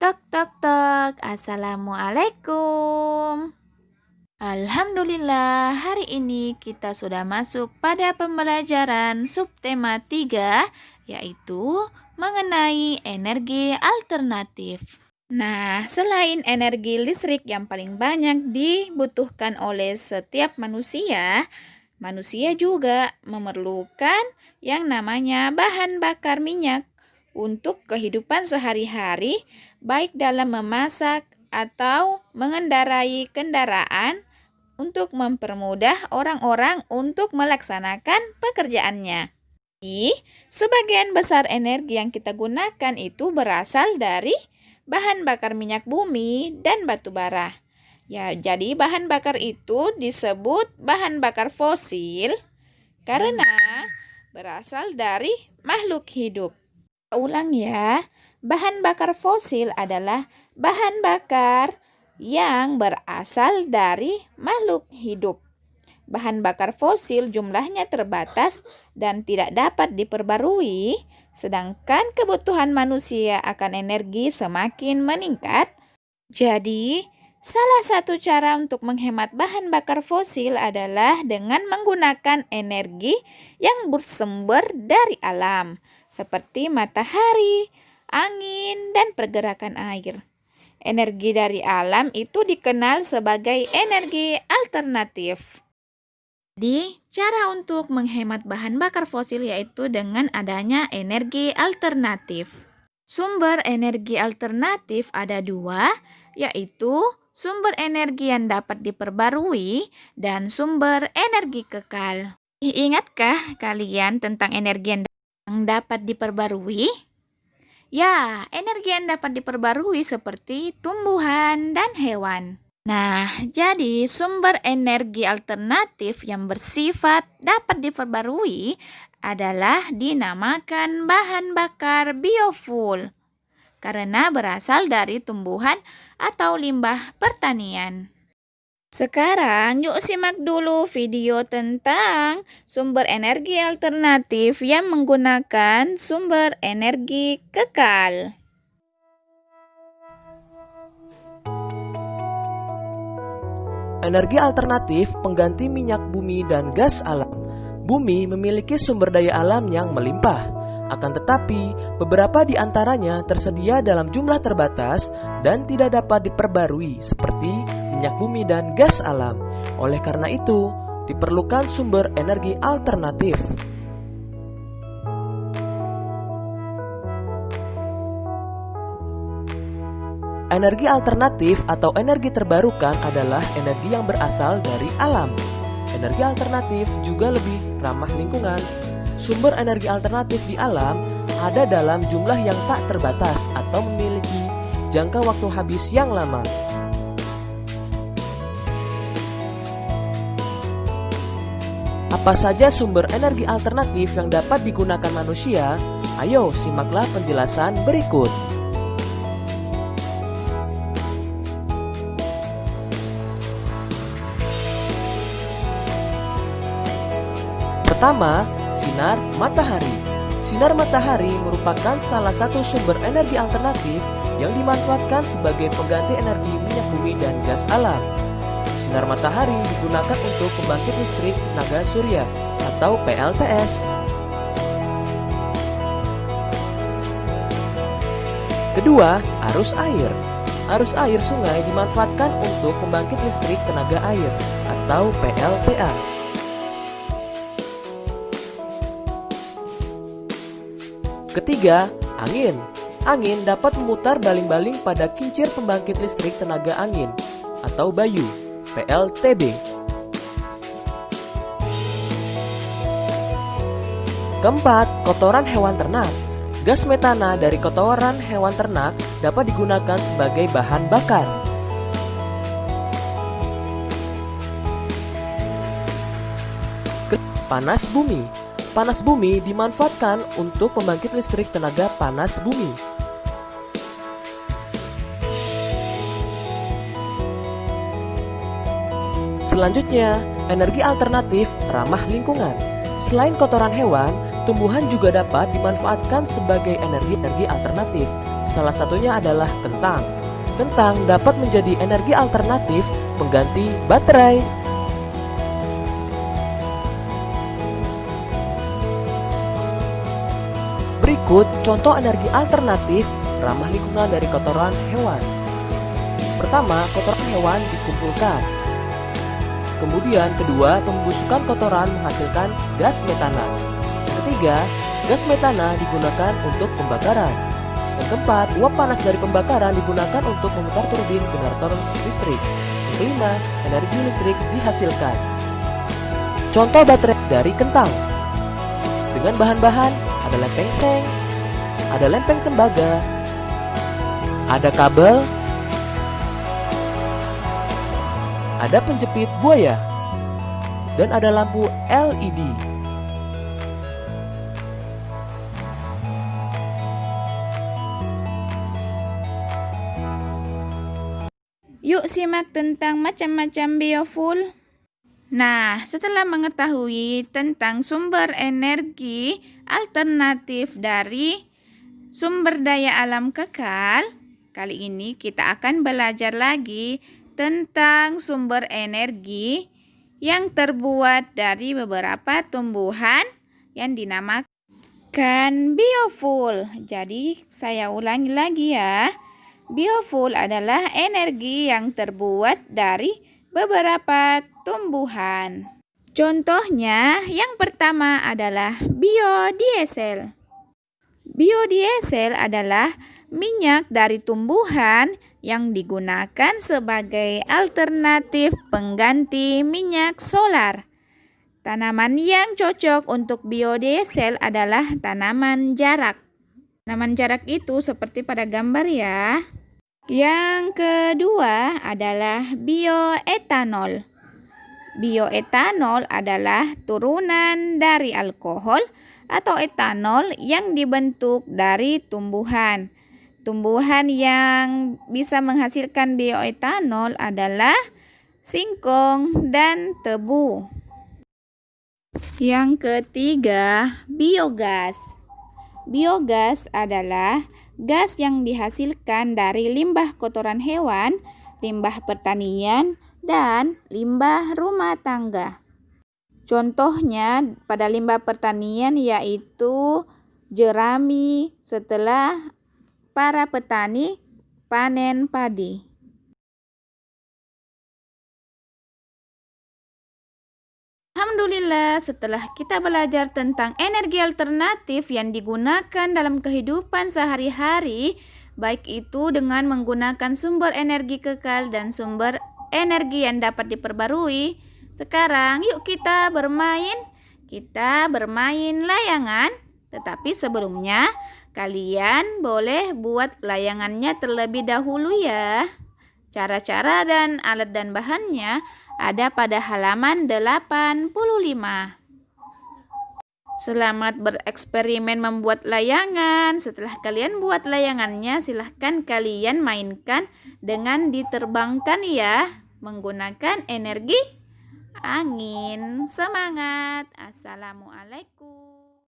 Tok tok tok, Assalamualaikum. Alhamdulillah, hari ini kita sudah masuk pada pembelajaran subtema 3, yaitu mengenai energi alternatif. Nah, selain energi listrik yang paling banyak dibutuhkan oleh setiap manusia, manusia juga memerlukan yang namanya bahan bakar minyak untuk kehidupan sehari-hari, baik dalam memasak atau mengendarai kendaraan untuk mempermudah orang-orang untuk melaksanakan pekerjaannya. Sebagian besar energi yang kita gunakan itu berasal dari bahan bakar minyak bumi dan batu bara. Ya, jadi bahan bakar itu disebut bahan bakar fosil karena berasal dari makhluk hidup. Ulang ya, bahan bakar fosil adalah bahan bakar yang berasal dari makhluk hidup. Bahan bakar fosil jumlahnya terbatas dan tidak dapat diperbarui, sedangkan kebutuhan manusia akan energi semakin meningkat. Jadi, salah satu cara untuk menghemat bahan bakar fosil adalah dengan menggunakan energi yang bersumber dari alam, seperti matahari, angin, dan pergerakan air. Energi dari alam itu dikenal sebagai energi alternatif. Jadi, cara untuk menghemat bahan bakar fosil yaitu dengan adanya energi alternatif. Sumber energi alternatif ada dua, yaitu sumber energi yang dapat diperbarui dan sumber energi kekal. Ingatkah kalian tentang energi yang dapat diperbarui? Ya, energi yang dapat diperbarui seperti tumbuhan dan hewan. Nah, jadi sumber energi alternatif yang bersifat dapat diperbarui adalah dinamakan bahan bakar biofuel karena berasal dari tumbuhan atau limbah pertanian. Sekarang yuk simak dulu video tentang sumber energi alternatif yang menggunakan sumber energi kekal. Energi alternatif pengganti minyak bumi dan gas alam. Bumi memiliki sumber daya alam yang melimpah, akan tetapi beberapa di antaranya tersedia dalam jumlah terbatas dan tidak dapat diperbarui seperti minyak bumi dan gas alam. Oleh karena itu, diperlukan sumber energi alternatif. Energi alternatif atau energi terbarukan adalah energi yang berasal dari alam. Energi alternatif juga lebih ramah lingkungan. Sumber energi alternatif di alam ada dalam jumlah yang tak terbatas atau memiliki jangka waktu habis yang lama. Apa saja sumber energi alternatif yang dapat digunakan manusia? Ayo simaklah penjelasan berikut. Pertama, sinar matahari. Sinar matahari merupakan salah satu sumber energi alternatif yang dimanfaatkan sebagai pengganti energi minyak bumi dan gas alam. Sinar matahari digunakan untuk pembangkit listrik tenaga surya atau PLTS. Kedua, arus air. Arus air sungai dimanfaatkan untuk pembangkit listrik tenaga air atau PLTA. Ketiga, angin. Angin dapat memutar baling-baling pada kincir pembangkit listrik tenaga angin atau bayu, PLTB. Keempat, kotoran hewan ternak. Gas metana dari kotoran hewan ternak dapat digunakan sebagai bahan bakar. Panas bumi. Panas bumi dimanfaatkan untuk pembangkit listrik tenaga panas bumi. Selanjutnya, energi alternatif ramah lingkungan. Selain kotoran hewan, tumbuhan juga dapat dimanfaatkan sebagai energi alternatif. Salah satunya adalah kentang. Kentang dapat menjadi energi alternatif pengganti baterai. Berikut contoh energi alternatif ramah lingkungan dari kotoran hewan. Pertama, kotoran hewan dikumpulkan. Kemudian kedua, pembusukan kotoran menghasilkan gas metana. Yang ketiga, gas metana digunakan untuk pembakaran. Yang keempat, uap panas dari pembakaran digunakan untuk memutar turbin generator listrik. Yang kelima, energi listrik dihasilkan. Contoh baterai dari kentang. Dengan bahan-bahan ada lempeng seng, ada lempeng tembaga, ada kabel, ada penjepit buaya, dan ada lampu LED. Yuk simak tentang macam-macam biofuel. Nah, setelah mengetahui tentang sumber energi alternatif dari sumber daya alam kekal, kali ini kita akan belajar lagi tentang sumber energi yang terbuat dari beberapa tumbuhan yang dinamakan biofuel. Jadi, saya ulangi lagi ya. Biofuel adalah energi yang terbuat dari beberapa tumbuhan. Contohnya, yang pertama adalah biodiesel. Biodiesel adalah minyak dari tumbuhan yang digunakan sebagai alternatif pengganti minyak solar. Tanaman yang cocok untuk biodiesel adalah tanaman jarak. Tanaman jarak itu seperti pada gambar ya. Yang kedua adalah bioetanol. Bioetanol adalah turunan dari alkohol atau etanol yang dibentuk dari tumbuhan. Tumbuhan yang bisa menghasilkan bioetanol adalah singkong dan tebu. Yang ketiga, biogas. Biogas adalah gas yang dihasilkan dari limbah kotoran hewan, limbah pertanian, dan limbah rumah tangga. Contohnya pada limbah pertanian yaitu jerami setelah para petani panen padi. Alhamdulillah, setelah kita belajar tentang energi alternatif yang digunakan dalam kehidupan sehari-hari, baik itu dengan menggunakan sumber energi kekal dan sumber energi yang dapat diperbarui. Sekarang yuk kita bermain. Kita bermain layangan, tetapi sebelumnya kalian boleh buat layangannya terlebih dahulu ya. Cara-cara dan alat dan bahannya ada pada halaman 85. Selamat bereksperimen membuat layangan. Setelah kalian buat layangannya, silahkan kalian mainkan dengan diterbangkan ya, menggunakan energi angin. Semangat! Assalamualaikum.